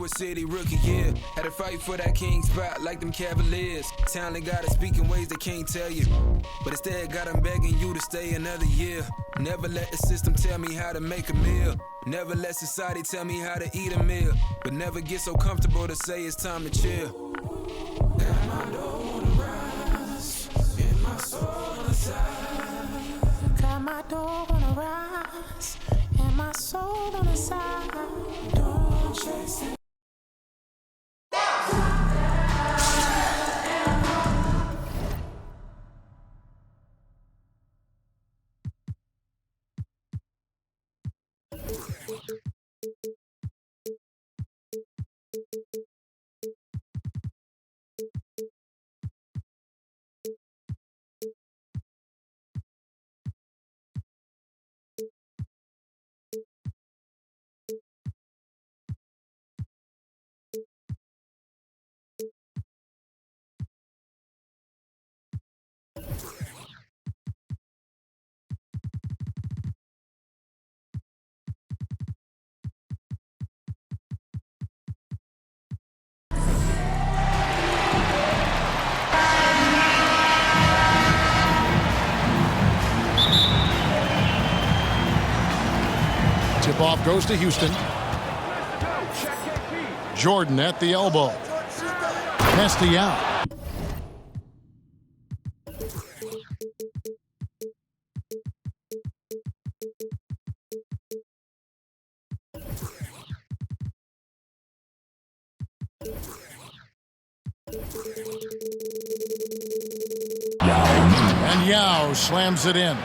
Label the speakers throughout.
Speaker 1: Iowa City rookie year. Had to fight for that king spot like them Cavaliers. Talent got to speak in ways they can't tell you, but instead got them begging you to stay another year. Never let the system tell me how to make a meal. Never let society tell me how to eat a meal. But never get so comfortable to say it's time to chill. Got my dough on the rise, and my soul on the side.
Speaker 2: Got my dough on the rise, and my soul on the side. Don't chase it.
Speaker 3: Tip-off goes to Houston. Jordan at the elbow. Nasty out. And Yao slams it in.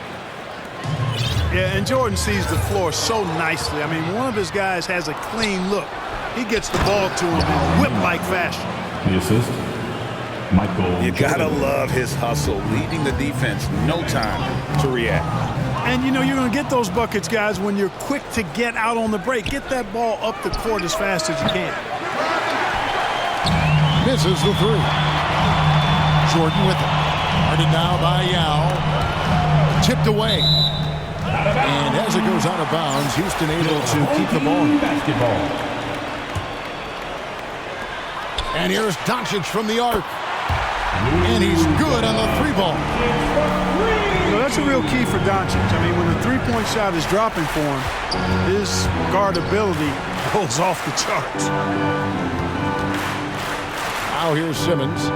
Speaker 4: Yeah, and Jordan sees the floor so nicely. I mean, one of his guys has a clean look. He gets the ball to him in whip-like fashion.
Speaker 5: The assist, Michael.
Speaker 6: You gotta love his hustle, leading the defense, no time to react.
Speaker 4: And, you know, you're going to get those buckets, guys, when you're quick to get out on the break. Get that ball up the court as fast as you can.
Speaker 3: Misses the three. Jordan with it. Guarded now by Yao. Tipped away. And as it goes out of bounds, Houston able to keep the ball.
Speaker 5: Basketball.
Speaker 3: And here's Doncic from the arc. And he's good on the three ball.
Speaker 4: Well, that's a real key for Doncic. I mean, when the three-point shot is dropping for him, his guardability goes off the charts.
Speaker 3: Now here's Simmons.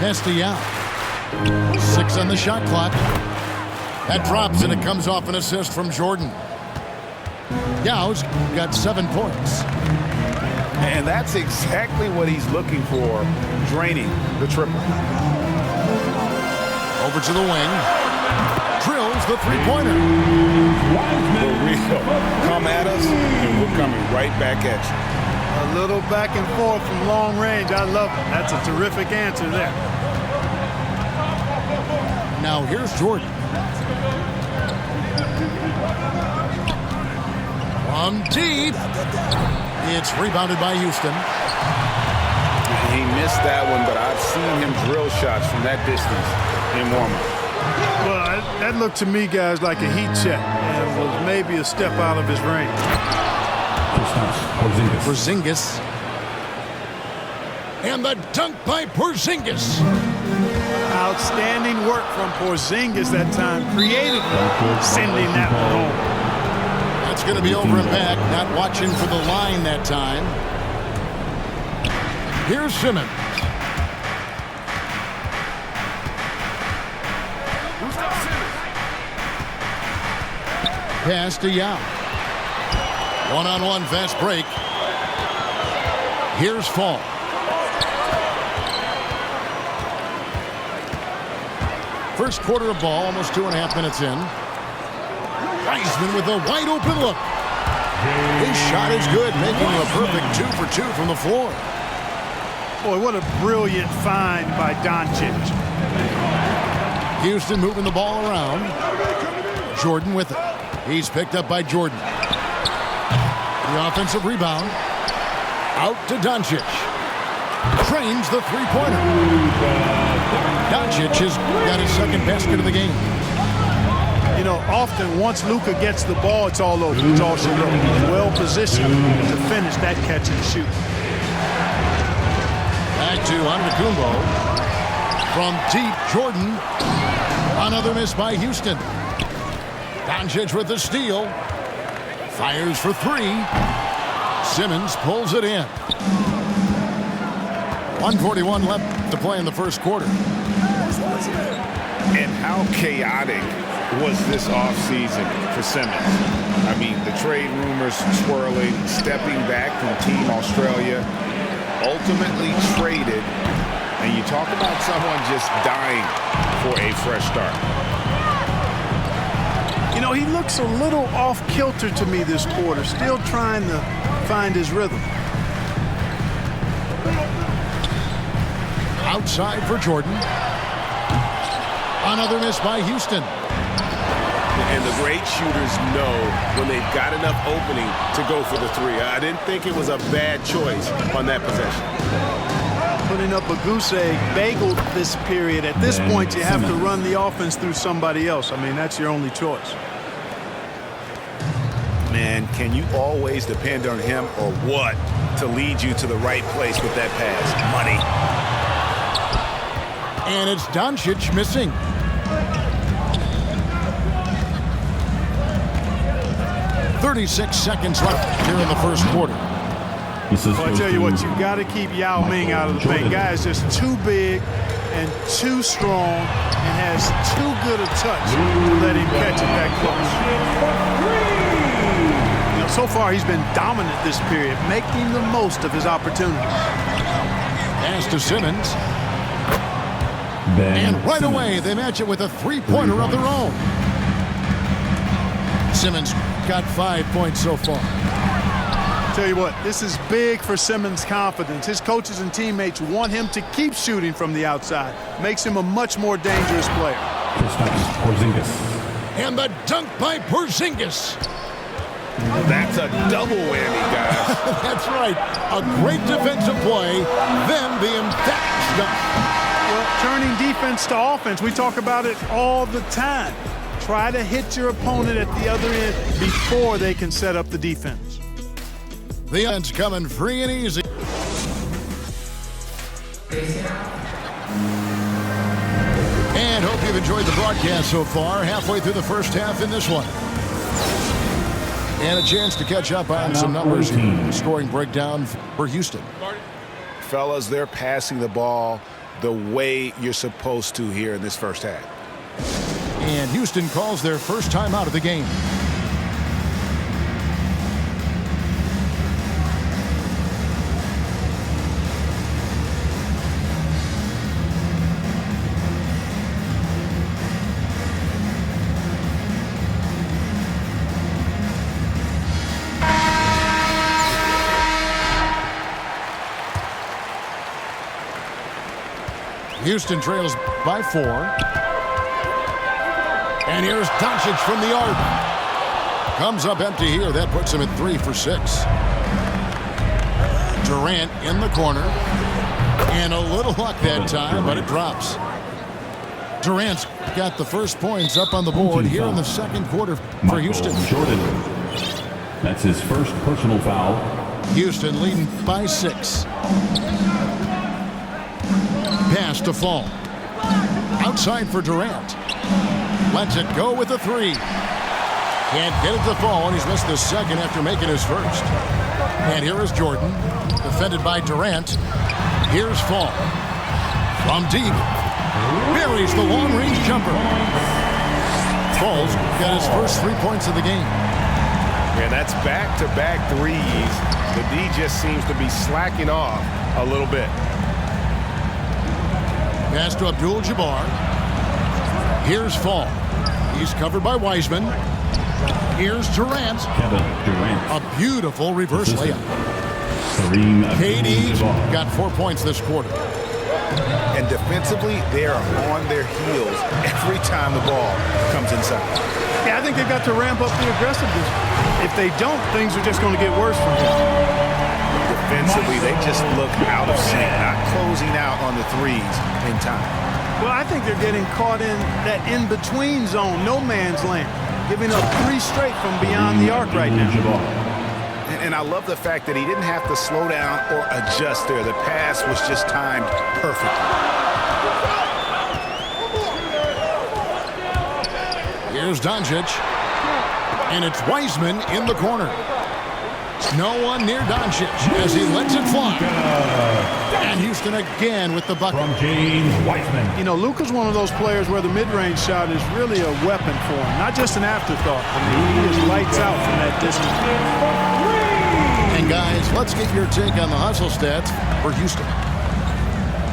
Speaker 3: Nasty out. 6 on the shot clock. That drops and it comes off an assist from Jordan. Yao's got 7 points.
Speaker 6: And that's exactly what he's looking for, draining the triple.
Speaker 3: Over to the wing. Drills the three-pointer.
Speaker 6: For real. Come at us, and we're coming right back at you.
Speaker 4: A little back and forth from long range. I love it. That's a terrific answer there.
Speaker 3: Now here's Jordan. From deep. It's rebounded by Houston.
Speaker 6: He missed that one, but I've seen him drill shots from that distance in warm-up.
Speaker 4: Well, that looked to me, guys, like a heat check. And was maybe a step out of his range.
Speaker 3: Porzingis. And the dunk by Porzingis.
Speaker 4: Outstanding work from Porzingis that time, creatively sending that one home.
Speaker 3: That's going to be over and back, not watching for the line that time. Here's Simmons. Pass to Yao. One-on-one fast break. Here's Fall. First quarter of ball, almost 2.5 minutes in. Wiseman with a wide open look. His shot is good, making a perfect 2 for 2 from the floor.
Speaker 4: Boy, what a brilliant find by Doncic.
Speaker 3: Houston moving the ball around. Jordan with it. He's picked up by Jordan. The offensive rebound. Out to Doncic. Trains the three-pointer. Doncic has got his second basket of the game.
Speaker 4: You You know, often once Luka gets the ball, it's all over. It's all she wrote. He's well positioned to finish that catch and shoot.
Speaker 3: Back to Antetokounmpo. From deep, Jordan. Another miss by Houston. Doncic with the steal. Fires for three. Simmons pulls it in. 1:41 left to play in the first quarter.
Speaker 6: And how chaotic was this offseason for Simmons? I mean, the trade rumors swirling, stepping back from Team Australia, ultimately traded, and you talk about someone just dying for a fresh start.
Speaker 4: You know, he looks a little off kilter to me this quarter, still trying to find his rhythm.
Speaker 3: Outside for Jordan. Another miss by Houston.
Speaker 7: And the great shooters know when they've got enough opening to go for the three. I didn't think it was a bad choice on that possession.
Speaker 4: Putting up a goose egg, bageled this period. At this point, you have to run the offense through somebody else. I mean, that's your only choice.
Speaker 6: Man, can you always depend on him or what to lead you to the right place with that pass? Money.
Speaker 3: And it's Doncic missing. .36 seconds left here in the first quarter.
Speaker 4: Well, I tell you what, you've got to keep Yao Ming out of the paint. Guy is just too big and too strong and has too good a touch to let him catch it that close. You know, so far he's been dominant this period, making the most of his opportunities.
Speaker 3: Pass to Simmons. And right away, they match it with a three-pointer of their own. Simmons got 5 points so far.
Speaker 4: Tell you what, this is big for Simmons' confidence. His coaches and teammates want him to keep shooting from the outside. Makes him a much more dangerous player.
Speaker 3: And the dunk by Porzingis.
Speaker 6: That's a double whammy, guys.
Speaker 3: That's right. A great defensive play, then the emphatic dunk.
Speaker 4: Well, turning defense to offense, we talk about it all the time. Try to hit your opponent at the other end before they can set up the defense.
Speaker 3: The end's coming free and easy. And hope you've enjoyed the broadcast so far. Halfway through the first half in this one. And a chance to catch up on some numbers here. Scoring breakdown for Houston.
Speaker 6: Fellas, they're passing the ball the way you're supposed to here in this first half.
Speaker 3: And Houston calls their first time out of the game. Houston trails by 4. And here's Doncic from the arc. Comes up empty here. That puts him at 3 for 6. Durant in the corner. And a little luck that time, but it drops. Durant's got the first points up on the board here in the second quarter for Houston.
Speaker 5: Jordan. That's his first personal foul.
Speaker 3: Houston leading by 6. Pass to Fall. Outside for Durant. Lets it go with a 3. Can't get it to Fall, and he's missed the second after making his first. And here is Jordan, defended by Durant. Here's Fall. From deep. Buries the long-range jumper. Fall's got his first 3 points of the game.
Speaker 7: Yeah, that's back-to-back threes. The D just seems to be slacking off a little bit.
Speaker 3: Pass to Abdul-Jabbar. Here's Fall. He's covered by Wiseman. Here's Durant.
Speaker 5: Kevin Durant.
Speaker 3: A beautiful reverse layup.
Speaker 5: KD
Speaker 3: got 4 points this quarter.
Speaker 6: And defensively, they are on their heels every time the ball comes inside.
Speaker 4: Yeah, I think they've got to ramp up the aggressiveness. If they don't, things are just going to get worse from here.
Speaker 6: Defensively, they just look out of sync, not closing out on the threes in time.
Speaker 4: Well, I think they're getting caught in that in-between zone, no man's land. giving up 3 straight from beyond the arc right now.
Speaker 6: And I love the fact that he didn't have to slow down or adjust there. The pass was just timed perfectly.
Speaker 3: Here's Doncic. And it's Wiseman in the corner. No one near Doncic as he lets it fly. And Houston again with the bucket.
Speaker 5: From James Wiseman.
Speaker 4: You know, Luka's one of those players where the mid-range shot is really a weapon for him, not just an afterthought. I mean, he is lights out from that distance.
Speaker 3: And guys, let's get your take on the hustle stats for Houston.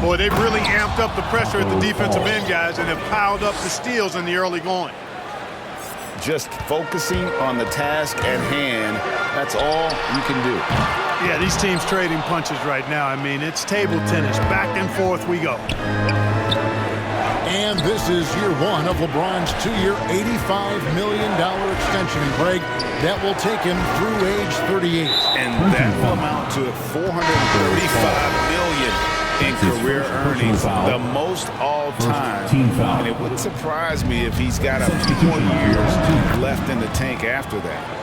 Speaker 4: Boy, they've really amped up the pressure at the defensive end, guys, and have piled up the steals in the early going.
Speaker 6: Just focusing on the task at hand, that's all you can do.
Speaker 4: Yeah, these teams trading punches right now. I mean, it's table tennis. Back and forth we go.
Speaker 3: And this is year 1 of LeBron's 2-year, $85 million extension. And Greg, that will take him through age 38.
Speaker 6: And that will amount to $435 million in career earnings, the most all time. And it wouldn't surprise me if he's got a few more years left in the tank after that.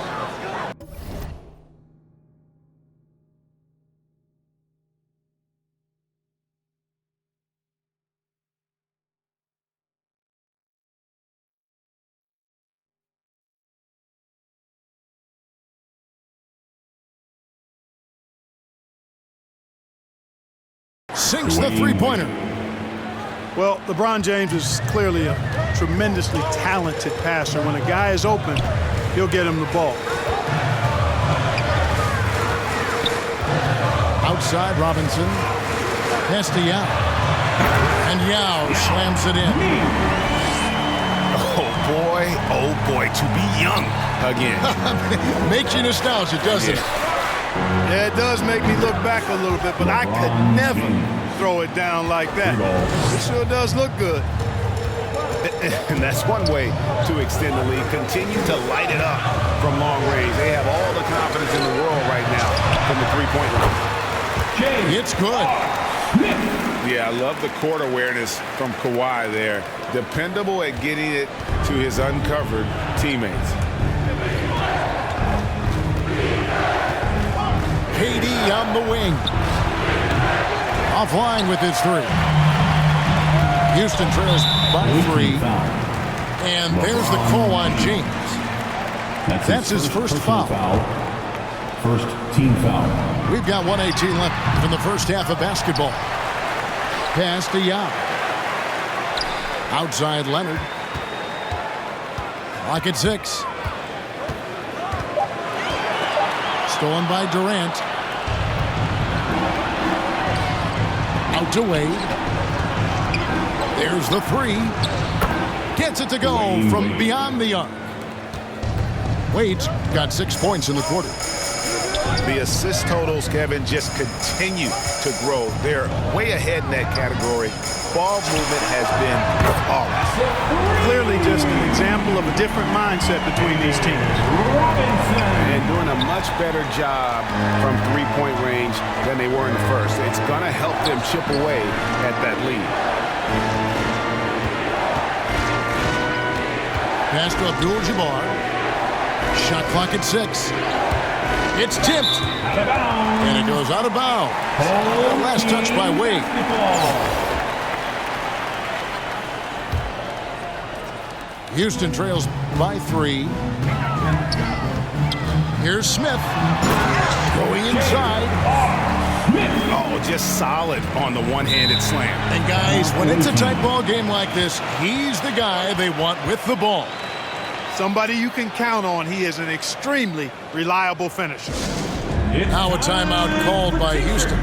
Speaker 3: Sinks the three-pointer.
Speaker 4: Well, LeBron James is clearly a tremendously talented passer. When a guy is open, he'll get him the ball.
Speaker 3: Outside Robinson. Pass to Yao. And Yao slams it in.
Speaker 6: Oh boy, to be young again.
Speaker 3: Makes you nostalgic, doesn't it?
Speaker 4: Yeah, it does make me look back a little bit, but I could never throw it down like that. It sure does look good.
Speaker 6: And that's one way to extend the lead. Continue to light it up from long range. They have all the confidence in the world right now from the three-point line.
Speaker 3: It's good.
Speaker 6: Yeah, I love the court awareness from Kawhi there. Dependable at getting it to his uncovered teammates.
Speaker 3: KD on the wing. Offline with his 3. Houston trails by 3. And there's the call on James. That's his first foul.
Speaker 5: First team foul.
Speaker 3: We've got 1:18 left in the first half of basketball. Pass to Yao. Outside Leonard. Clock at 6. Stolen by Durant. Out to Wade. There's the 3. Gets it to go from beyond the arc. Wade's got 6 points in the quarter.
Speaker 6: The assist totals, Kevin, just continue to grow. They're way ahead in that category. Ball movement has been flawless.
Speaker 4: Clearly just an example of a different mindset between these teams.
Speaker 7: And doing a much better job from three-point range than they were in the first. It's going to help them chip away at that lead.
Speaker 3: Pass to Abdul-Jabbar. Shot clock at 6. It's tipped. And it goes out of bounds. Last touch by Wade. Houston trails by 3. Here's Smith. Going inside.
Speaker 6: Oh, just solid on the one-handed slam.
Speaker 3: And guys, when it's a tight ball game like this, he's the guy they want with the ball.
Speaker 4: Somebody you can count on. He is an extremely reliable finisher.
Speaker 3: Now a timeout called by Houston.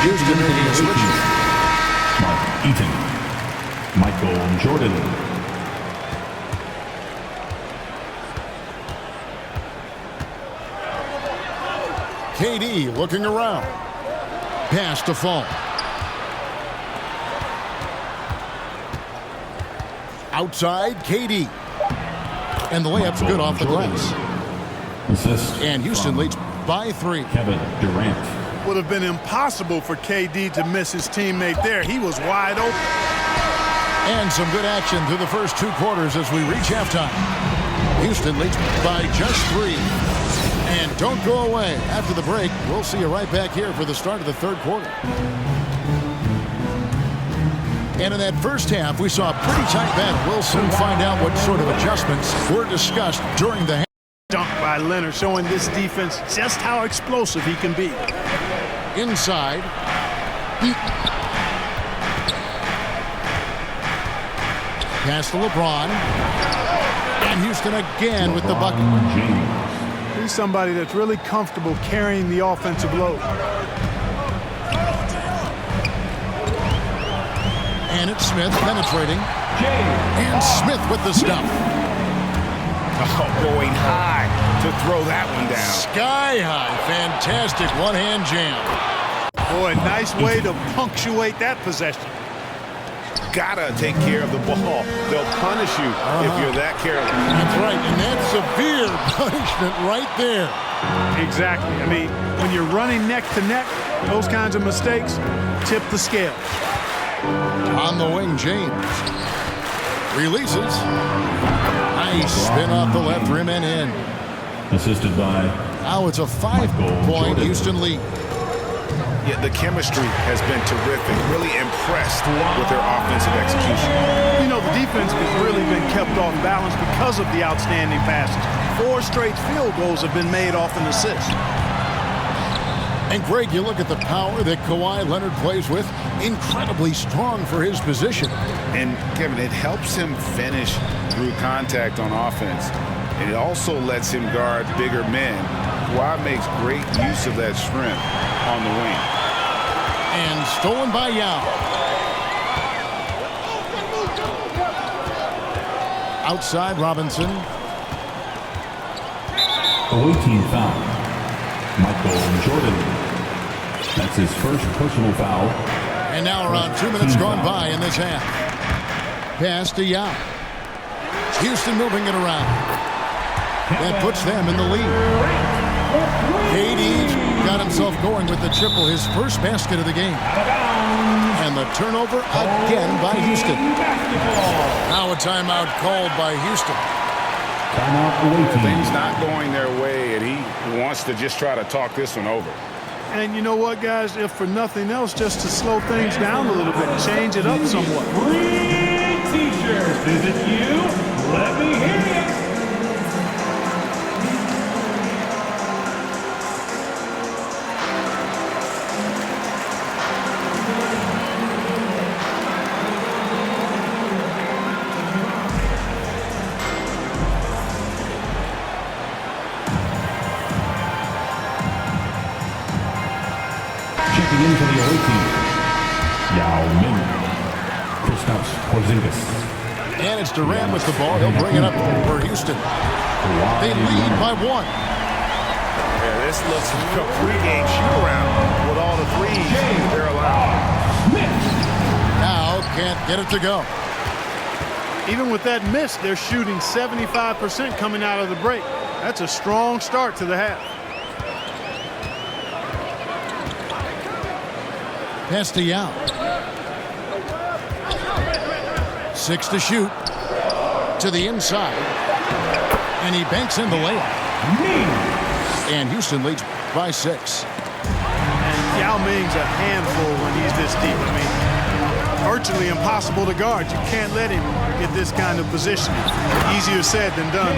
Speaker 3: Houston making a switch.
Speaker 5: Mark Eaton. Michael Jordan.
Speaker 3: KD looking around. Pass to Fall. Outside, KD. And the layup's good off the glass.
Speaker 5: Assist.
Speaker 3: And Houston leads by 3.
Speaker 5: Kevin Durant.
Speaker 4: Would have been impossible for KD to miss his teammate there. He was wide open.
Speaker 3: And some good action through the first 2 quarters as we reach halftime. Houston leads by just 3. And don't go away. After the break, we'll see you right back here for the start of the third quarter. And in that first half, we saw a pretty tight battle. We'll soon find out what sort of adjustments were discussed during the half.
Speaker 4: Dunk by Leonard, showing this defense just how explosive he can be.
Speaker 3: Inside. Pass to LeBron. And Houston again with the bucket.
Speaker 4: He's somebody that's really comfortable carrying the offensive load.
Speaker 3: And it's Smith penetrating. And Smith with the stuff.
Speaker 6: Oh, going high to throw that one down.
Speaker 3: Sky high. Fantastic one-hand jam.
Speaker 4: Boy, nice way to punctuate that possession.
Speaker 6: Gotta take care of the ball. They'll punish you if you're that careless.
Speaker 3: That's right, and that's severe punishment right there.
Speaker 4: Exactly. I mean, when you're running neck to neck, those kinds of mistakes tip the scale.
Speaker 3: On the wing, James. Releases. Nice spin off the left rim and in.
Speaker 5: Assisted by.
Speaker 3: Now it's a 5-point Houston lead.
Speaker 6: Yeah, the chemistry has been terrific. Really impressed with their offensive execution.
Speaker 4: You know, the defense has really been kept off balance because of the outstanding passes. 4 straight field goals have been made off an assist.
Speaker 3: And Greg, you look at the power that Kawhi Leonard plays with. Incredibly strong for his position.
Speaker 6: And Kevin, it helps him finish through contact on offense. And it also lets him guard bigger men. Kawhi makes great use of that strength on the wing.
Speaker 3: And stolen by Yao. Outside Robinson.
Speaker 5: Away team foul. Michael Jordan. That's his first personal foul.
Speaker 3: And now around 2 minutes gone by in this half. Pass to Yao. Houston moving it around. That puts them in the lead. KD got himself going with the triple, his first basket of the game. And the turnover again by Houston. Now a timeout called by Houston.
Speaker 6: Things not going their way, and he wants to just try to talk this one over.
Speaker 4: And you know what, guys? If for nothing else, just to slow things down a little bit, change it up somewhat.
Speaker 8: Green t-shirts, is it you? Let me hear you.
Speaker 5: Checking in for the away team. Yao Ming. Kristaps Porzingis.
Speaker 3: And it's Durant with the ball. He'll bring it up for Houston. They lead by 1.
Speaker 6: Yeah, this looks like a pregame shoot-around with all the threes they're allowed.
Speaker 3: Now can't get it to go.
Speaker 4: Even with that miss, they're shooting 75% coming out of the break. That's a strong start to the half.
Speaker 3: Pass to Yao. 6 to shoot. To the inside. And he banks in the layup. And Houston leads by 6.
Speaker 4: And Yao Ming's a handful when he's this deep. I mean, virtually impossible to guard. You can't let him get this kind of position. Easier said than done.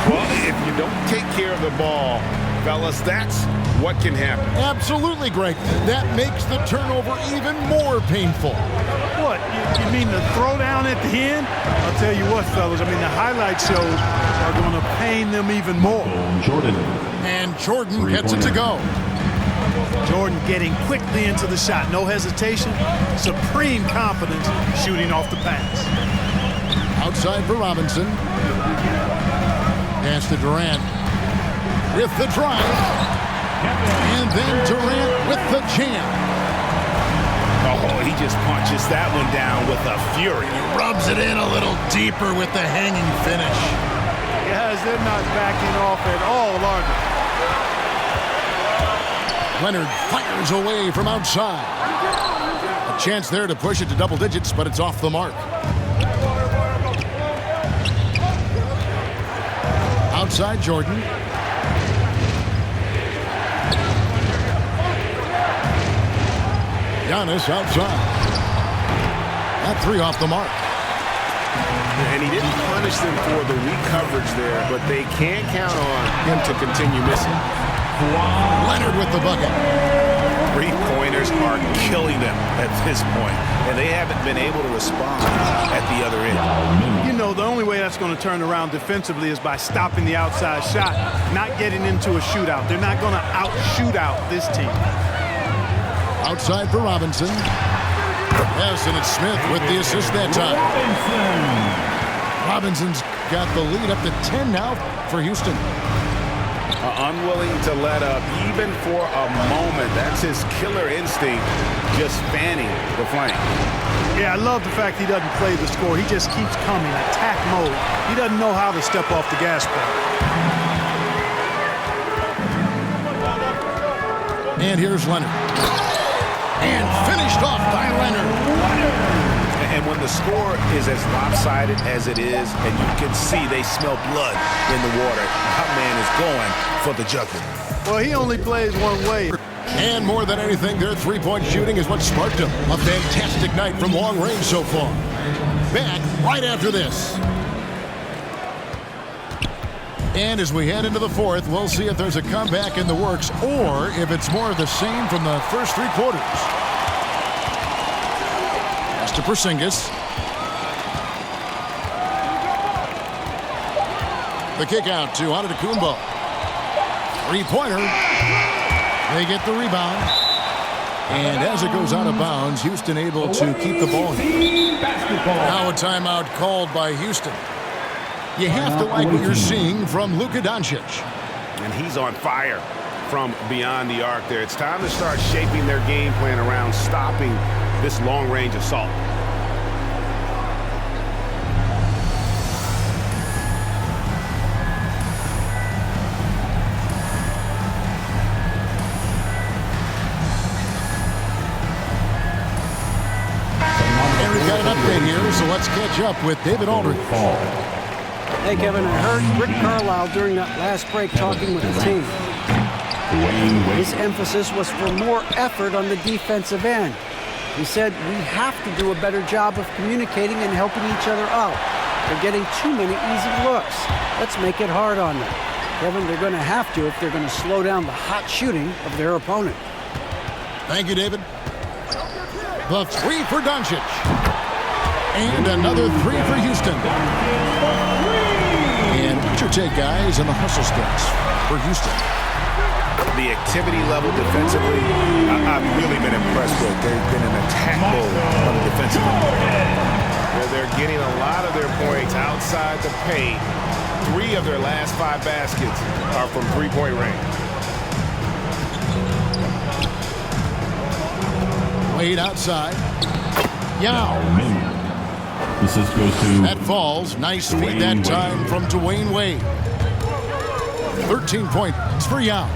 Speaker 6: Well, if you don't take care of the ball, fellas, that's what can happen.
Speaker 3: Absolutely, Greg. That makes the turnover even more painful.
Speaker 4: What? You mean the throwdown at the end? I'll tell you what, fellas. I mean, the highlight shows are going to pain them even more.
Speaker 5: Jordan.
Speaker 3: And Jordan gets it to go.
Speaker 4: Jordan getting quickly into the shot. No hesitation. Supreme confidence shooting off the pass.
Speaker 3: Outside for Robinson. Pass to Durant. With the drive. And then Durant with the jam.
Speaker 7: Oh, he just punches that one down with a fury.
Speaker 3: He rubs it in a little deeper with the hanging finish.
Speaker 4: Guys, they're not backing off at all, are they?
Speaker 3: Leonard fires away from outside. A chance there to push it to double digits, but it's off the mark. Outside Jordan. Giannis outside. That three off the mark.
Speaker 7: And he didn't punish them for the weak coverage there, but they can't count on him to continue missing.
Speaker 3: Leonard with the bucket.
Speaker 7: Three-pointers are killing them at this point, and they haven't been able to respond at the other end.
Speaker 4: You know, the only way that's going to turn around defensively is by stopping the outside shot, not getting into a shootout. They're not going to out-shoot out this team.
Speaker 3: Outside for Robinson. Yes, and it's Smith with the assist that time. Robinson's got the lead up to 10 now for Houston.
Speaker 7: Unwilling to let up even for a moment. That's his killer instinct, just fanning the flank.
Speaker 4: Yeah, I love the fact he doesn't play the score. He just keeps coming, attack mode. He doesn't know how to step off the gas pedal.
Speaker 3: And here's Leonard. And finished off by Leonard.
Speaker 7: And when the score is as lopsided as it is, and you can see they smell blood in the water, that man is going for the jugular.
Speaker 4: Well, he only plays one way.
Speaker 3: And more than anything, their three-point shooting is what sparked them. A fantastic night from long range so far. Back right after this. And as we head into the fourth, we'll see if there's a comeback in the works or if it's more of the same from the first three quarters. Pass to Porzingis. The kick out to Antetokounmpo. Three-pointer. They get the rebound. And as it goes out of bounds, Houston able to keep the ball. Now a timeout called by Houston. You have to like what you're seeing from Luka Doncic.
Speaker 7: And he's on fire from beyond the arc there. It's time to start shaping their game plan around stopping this long-range assault.
Speaker 3: And we've got an update here, so let's catch up with David Aldridge.
Speaker 9: Hey, Kevin, I heard Rick Carlisle during that last break talking with the team. His emphasis was for more effort on the defensive end. He said we have to do a better job of communicating and helping each other out. They're getting too many easy looks. Let's make it hard on them. Kevin, they're going to have to if they're going to slow down the hot shooting of their opponent.
Speaker 3: Thank you, David. The three for Doncic. And another three for Houston. And what's your take, guys, on the hustle stats for Houston?
Speaker 7: The activity level defensively, I've really been impressed with. They've been an attack mode on the defensive end. They're getting a lot of their points outside the paint. 3 of their last 5 baskets are from three-point range.
Speaker 3: Wade outside. Yao.
Speaker 5: Assist goes to
Speaker 3: That falls. Nice feed that time from Dwayne Wade. 13 points for Yao.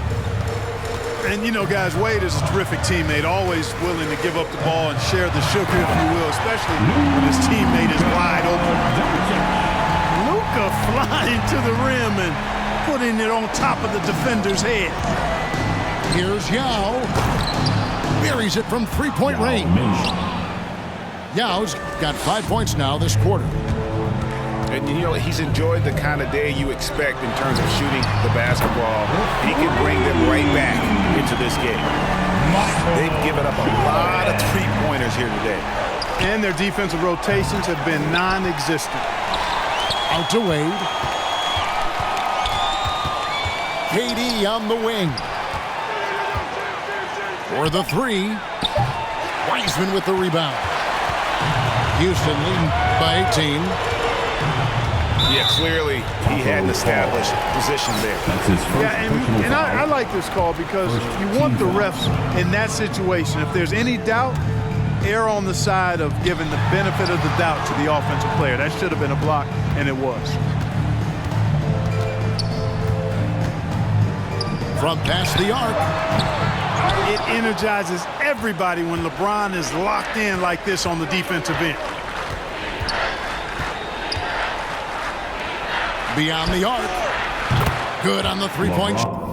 Speaker 4: And, you know, guys, Wade is a terrific teammate, always willing to give up the ball and share the sugar, if you will, especially when his teammate is wide open. Luka flying to the rim and putting it on top of the defender's head.
Speaker 3: Here's Yao. Buries it from three-point range. Yao's got 5 points now this quarter.
Speaker 7: And, you know, he's enjoyed the kind of day you expect in terms of shooting the basketball. He can bring them right back into this game. They've given up a lot of three-pointers here today.
Speaker 4: And their defensive rotations have been non-existent.
Speaker 3: Out to Wade. KD on the wing. For the three. Wiseman with the rebound. Houston leading by 18.
Speaker 7: Yeah, clearly he had an established position there.
Speaker 5: That's his first
Speaker 4: And I like this call because you want the refs in that situation. If there's any doubt, err on the side of giving the benefit of the doubt to the offensive player. That should have been a block, and it was.
Speaker 3: From past the arc.
Speaker 4: It energizes everybody when LeBron is locked in like this on the defensive end.
Speaker 3: Beyond the arc. Good on the three-point shot.